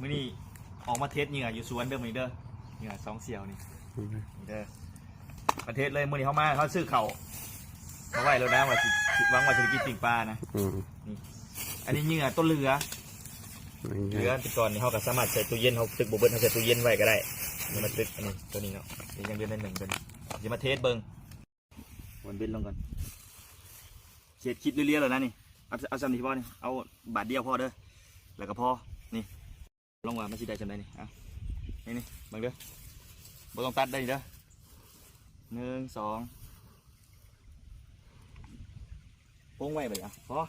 มื้อนี้ออกมาเทสเหงื่ออยู่สวนเด้อมื้อนี้เด้อเหงื่อ2เสี่ยวนี่เด้อประเทศเลยมื้อนี้เขาซื้อเข่าเขาไว้แล้วนะว่าสิหวังว่าจะกินปิ่งปลานะนี่อันนี้เหงื่อต้นเรือติดก่อนนี่เขาก็สามารถใส่ตู้เย็นเขาตึกบุบเบิ้ลเขาใส่ตู้เย็นไว้ก็ได้นี่มาตึกอันนี้ตัวนี้เนาะนี่ยังเดือน1ตัวนี้เดี๋ยวมาเทสเบิ้งวนเบ็ดลงก่อนเศษคิดเรียๆเลยนะนี่เอาซ้ำนี่พ่อนี่เอาบาทเดียวพอเด้อแล้วก็พอนี่ลงว่าไม่ใช่ได้จำได้นี่เอานี่เบิ้งเด้อบ่ต้องตัดได้เด้อ1 2โป้งไว้ไปอ่ะพอ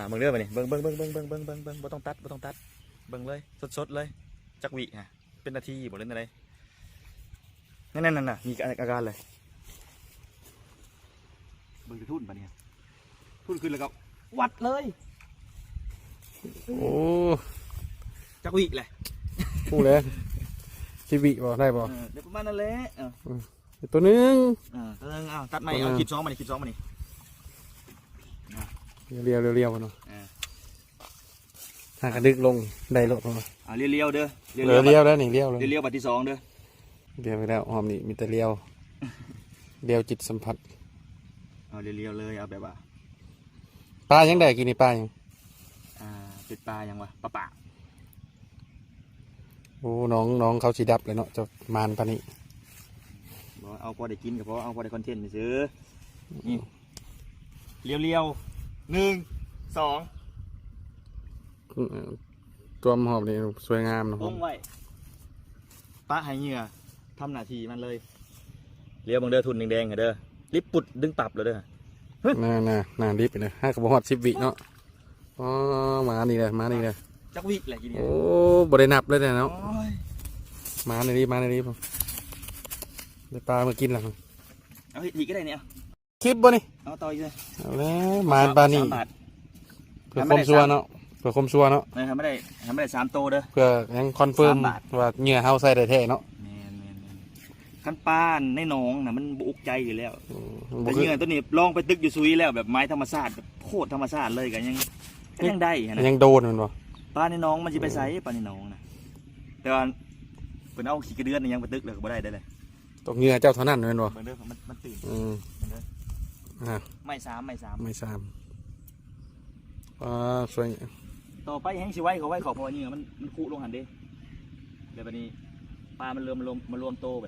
เบิ่งเด้อไปนี่เบิ่งบ่ต้องตัดเบิ่งเลยสดเลยจักวิฮะเป็นนาทีบ่เล่นอะไรนั่นน่ะมีอาการเลยเบิ่งจะทุ่นปะเนี่ยทุ่นขึ้นแล้วก็วัดเลยโอ้จักวิเลยพูดเลยชีวิบ่ได้บ่เดี๋ยวประมาณนั้นแหละตัวนึงตัวนึงตัดใหม่เอาคลิป2มานี่คลิป2มานี่เรียวเนาะหากระดึกลงได้ลดลงเรียวเด้อเรียวแล้วนี่เรียวเลยเรียวบัดที่2เด้อเรียวไปแล้วหอมนี่มีแต่เรียวเรียวจิตสัมผัสเอาเรียวเลยเอาแบบว่าปลายังได้กินนี่ปลายังเป็นปลายังวะปลาโอ้น้องเขาสีดับเลยเนาะจะมานปลานี่เอาพอได้กินกับพอเอาพอได้คอนเทนต์ซื้อนี่เรียว1 2ตัวหอมนี่สวยงามนะผมไว้ปะให้เหงื่อทำหน้าที่มันเลยเลี้ยวบังเด้อทุนแดงๆเด้อลิปปุดดึงปรับเลยเด้อน่าดิบไปเลยให้กระบอกฮอด10 วิเนาะอ๋อมานี่เลยจักวิแหละกินเนี่ยโอ้บรินับเลยเนาะมาในนี้ผมได้ปลามากินแล้วเอาอีกก็ได้เนี่ยคลิปบ่นี่เอาต่ออีกเลยเอาแล้วมาปลานี่เพื่อความชัวเนาะทำไม่ได้3 โตเด้อเพื่อยังคอนเฟิร์มว่าเหงื่อเฮาใส่ได้แท้เนาะขั้นป้านในหนองน่ะมันบุกใจอยู่แล้วแต่เหงื่อตัวนี้ลองไปตึกอยู่ซุยแล้วแบบไม้ธรรมชาติโคตรธรรมชาติเลยกันยังได้ยังโดนมันบ่ปลาในหนองมันจะไปใส่ปลาในหนองนะแต่ว่าเป็นเอาขี้กระเดือนยังไปตึกเลยก็ได้เลยตกเหงื่อเจ้าเท่านั้นมันบ่เด้อมันตื่นไม่สามสวยต่อไปแห้งสิไว้เขาพอเหงื่อมันคุลงหันดิเดี๋ยววันนี้ปลามันรวมโตไป